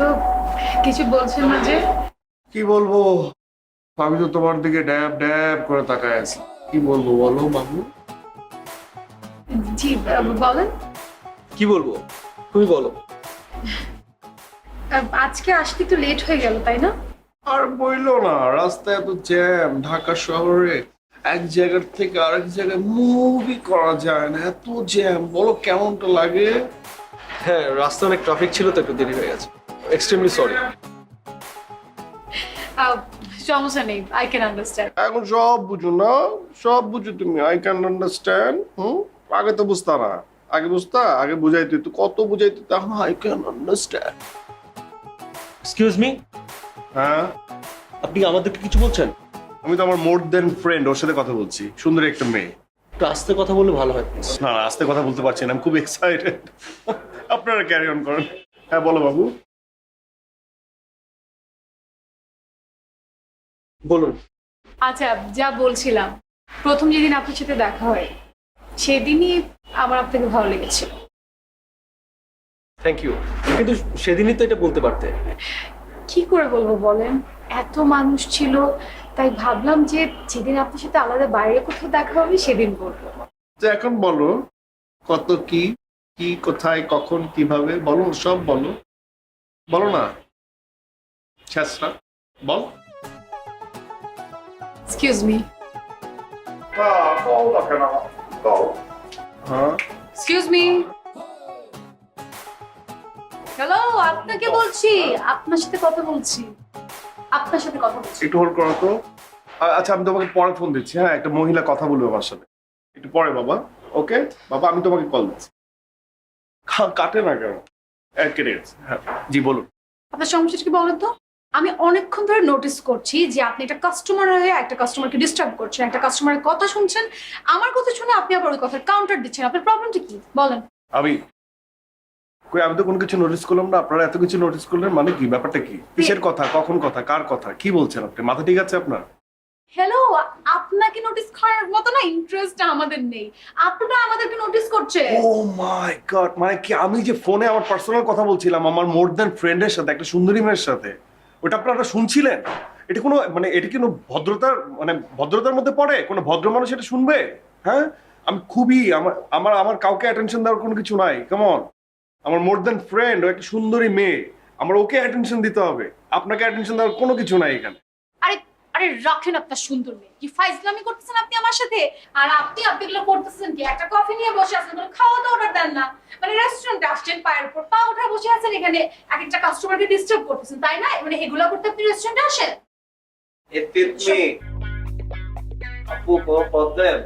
তো কিছু বলছেন না যে? কি বলবো, আমি তো তোমার দিকে ড্যাব ড্যাব করে তাকায় আছি। কি বলবো বলো বাবু? জি বলেন। কি বলবো, তুমি বলো। আজকে আসতে একটু লেট হয়ে গেল তাই না? আর বইলো না, রাস্তায় এত জ্যাম, ঢাকা শহরে এক জায়গার থেকে আরেক জায়গায় মুভি করা যায় না, এত জ্যাম। বলো কেমনটা লাগে? হ্যাঁ, রাস্তায় অনেক ট্রাফিক ছিল তো একটু দেরি হয়ে গেছে। Extremely sorry. সমস্যা নেই, আই ক্যান আন্ডারস্ট্যান্ড। এখন সব বুঝো না, সব বুঝো তুমি। I can understand. আগে তো বুঝতা না, আগে বুঝতা, আগে বুঝাইতে তো কত বুঝাইতে, তখন I can understand. Excuse me, হ্যাঁ, আপনি আমাদেরকে কিছু বলছেন? আমি তো আমার মোর দেন ফ্রেন্ড, ওর সাথে কথা বলছি। সুন্দর একটা মেয়ে। একটু আস্তে কথা বললে ভালো হয় প্লিজ। না না, আস্তে কথা বলতে পারছি না, আমি খুব এক্সাইটেড। আপনারা ক্যারি অন করেন। হ্যাঁ বলো বাবু। বলুন। আচ্ছা, যা বলছিলাম, প্রথম যেদিন আপনার সাথে দেখা হয় সেদিনই আমার আপনাকে ভালো লেগেছিল। থ্যাংক ইউ, কিন্তু সেদিনই তো এটা বলতে পারতে। কি করে বলবো বলেন, এত মানুষ ছিল, তাই ভাবলাম যে যেদিন আপনার সাথে আলাদা বাইরে কোথাও দেখা হবে সেদিন বলবো। তো এখন বলো, কত কি কি কোথায় কখন কিভাবে বলো, সব বলো। বলো না ছেসরা, বল। Excuse me. হ্যাঁ, এক্সকিউজ মি। হ্যালো, আপনাকে বলছি, আপনার সাথে কথা বলছি, আপনার সাথে কথা বলছি। একটু হোল্ড করো তো। আচ্ছা, আমি তোমাকে পরে ফোন দিচ্ছি। হ্যাঁ, একটা মহিলা কথা বলবে আমার সাথে, একটু পরে বাবা। ওকে বাবা, আমি তোমাকে কল দিচ্ছি। কাটে না কেন? কেটে গেছে। হ্যাঁ জি বলুন। আপনার সমস্যাটা কি বলেন তো? আমি অনেকক্ষণ ধরে নোটিস করছি যে আপনি একটা কাস্টমার হয়ে একটা কাস্টমারকে ডিস্টার্ব করছেন, একটা কাস্টমারের কথা শুনছেন, আমার কথা শুনে আপনি আবার ওই কথার কাউন্টার দিচ্ছেন। আপনার প্রবলেমটা কি বলেন? আমি কই, আমি তো কোনো কিছু নোটিস করলাম না। আপনারা এত কিছু নোটিস করলেন মানে কি? ব্যাপারটা কি? কিসের কথা, কখন কথা, কার কথা, কি বলছেন আপনি? মাথা ঠিক আছে আপনার? হ্যালো, আপনাকে নোটিস করার মতো না ইন্টারেস্ট আমাদের নেই, আপনারা আমাদেরকে নোটিস করছে। ও মাই গড, মানে কি আমি যে ফোনে আমার পার্সোনাল কথা বলছিলাম আমার মোর দ্যান ফ্রেন্ডের সাথে, একটা সুন্দরী মেয়ের সাথে, ওটা আপনারা শুনছিলেন? এটা কোনো মানে এটা কি কোনো ভদ্রতার মানে ভদ্রতার মধ্যে পড়ে? কোনো ভদ্র মানুষ এটা শুনবে? হ্যাঁ, আমি খুবই আমার আমার আমার কাউকে অ্যাটেনশন দেওয়ার কোনো কিছু নাই। কেমন? আমার মোর দ্যান ফ্রেন্ড, ও একটা সুন্দরী মেয়ে, আমার ওকে অ্যাটেনশন দিতে হবে। আপনাকে অ্যাটেনশন দেওয়ার কোনো কিছু নাই এখানে। আরে আরে রাখেন আপনার সুন্দর মেয়ে, কি ফাইজলামি করতেছেন আপনি আমার সাথে? আর আপনি এগুলো করতেছেন কি? একটা কফি নিয়ে বসে আছেন, কোনো খাওয়া দাওয়া অর্ডার দেন না, মানে রেস্টুরেন্টে আসছেন, পায়ের উপর পা উঠে বসে আছেন, এখানে এক একটা কাস্টমারকে ডিস্টার্ব করতেছেন, তাই না? মানে এগুলো করতে আপনি রেস্টুরেন্টে আসেন? আপু কোনো প্রবলেম?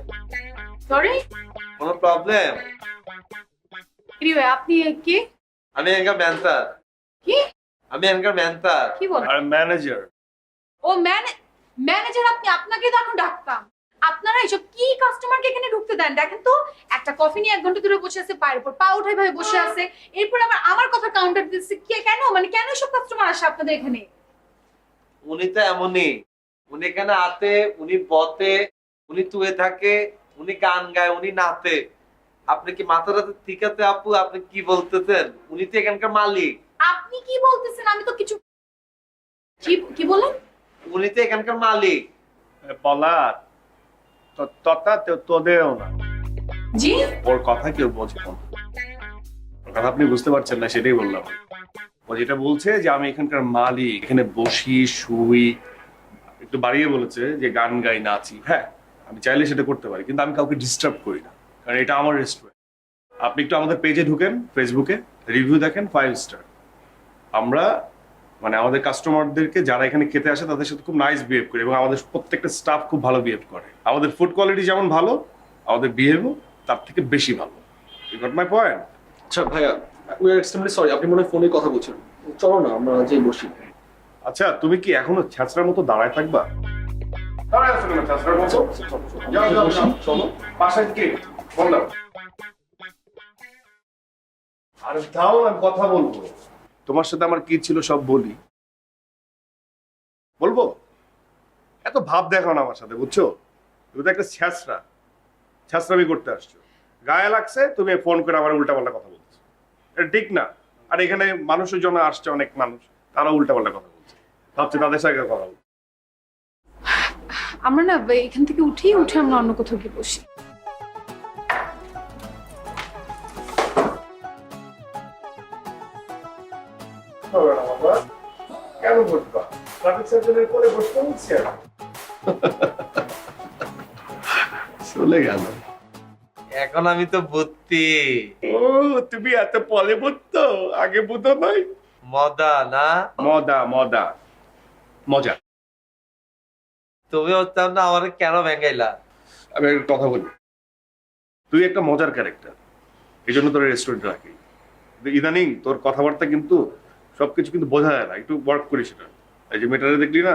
সরি, কোনো প্রবলেম? এনিওয়ে আপনি কি আমি এনকার ম্যানেজার। কি আমি এনকার ম্যানেজার। কি বলেন? আর ম্যানেজার? ও ম্যানেজার আপনি, আপনাকে তো এখন ডাকতাম। আপনারা এসব কি কাস্টমারকে এখানে ঢুকতে দেন? দেখেন তো, একটা কফি নিয়ে 1 ঘন্টা ধরে বসে আছে, পায়ের উপর পা উঠাই ভাবে বসে আছে, এরপর আবার আমার কথা কাউন্টার দিচ্ছে। কে কেন, মানে কেন সব কাস্টমার আসে আপনাদের এখানে? উনি তো এমনই, উনি এখানে আতে, উনি বতে, উনি তুয়ে থাকে, উনি গান গায়, উনি নাচে। আপনি কি মাথাটা ঠিক আছে আপু? আপনি কি বলতেছেন? উনি তো এখানকার মালিক। আপনি কি বলতেছেন? আমি তো কিছু কি কি বলেন? উনি তো এখানকার মালিক। পলার তথা তোদেও না, জি, ওর কথা কেউ বোঝে না। ওর কথা আপনি বুঝতে পারছেন না, সেটাই বললাম। ও যেটা বলছে যে আমি এখানকার মালিক, এখানে বসি শুই, একটু বাড়িয়ে বলেছে যে গান গাই নাচি। হ্যাঁ, আমি চাইলে সেটা করতে পারি, কিন্তু আমি কাউকে ডিস্টার্ব করি না, কারণ এটা আমার রেস্টুরেন্ট। আপনি একটু আমাদের পেজে ঢুকেন, ফেসবুকে রিভিউ দেখেন 5 স্টার। আমরা মানে আমাদের কাস্টমারদেরকে যারা এখানে খেতে আসে তাদের সাথে খুব নাইস বিহেভ করি, এবং আমাদের প্রত্যেকটা স্টাফ খুব ভালো বিহেভ করে। আমাদের ফুড কোয়ালিটি যেমন ভালো, আমাদের বিহেভও তার থেকে বেশি ভালো। You got my point? আচ্ছা ভাইয়া, উই আর এক্সট্রিমলি সরি, আপনি মনে হয় ফোনে কথা বলছেন। চলো না আমরা যেই বসি। আচ্ছা, তুমি কি এখনো ছ্যাঁচড়ার মতো দাঁড়ায় থাকবা? দাঁড়ায় আছো কেন ছ্যাঁচড়ার মতো? যাও যাও যাও, চলো বাসায় কি বললাম। আরে দাও না, কথা বলবো। তোমার সাথে আমার কি ছিল সব বলি। বলবো? এত ভাব দেখো না আমার সাথে, বুঝছো? তুমি তো একটা ছ্যাঁচড়া, ছ্যাঁচড়ামি করতে আসছো। গায়ে লাগছে তুমি ফোন করে আমার উল্টাপাল্টা কথা বলছো, এটা ঠিক না। আর এখানে মানুষের জন্য আসছে অনেক মানুষ, তারা উল্টাপাল্টা কথা বলছে, ভাবছে তাদের সাথে কথা বলছে। আমরা না এখান থেকে উঠে আমরা অন্য কোথাও গিয়ে বসি। কেন বসবা? ট্রাফিক সার্জনের পরে বসতে হচ্ছে। চলে গেল। এখন আমি তো বুদ্ধি ও তুমি এত পলে বুঝতো, আগে বুঝো নাই। মদা না, মজা মজা মজা। তুমি হচ্ছাম না আমার কেন ভেঙ্গাইলা? আমি একটা কথা বলি, তুই একটা মজার ক্যারেক্টার, এই জন্য তোর রেস্টুরেন্ট রাখি। ইদানিং তোর কথাবার্তা কিন্তু সবকিছু কিন্তু বোঝা যায় না, একটু ওয়ার্ক করিস না। এই যে মেটারে দেখলি না,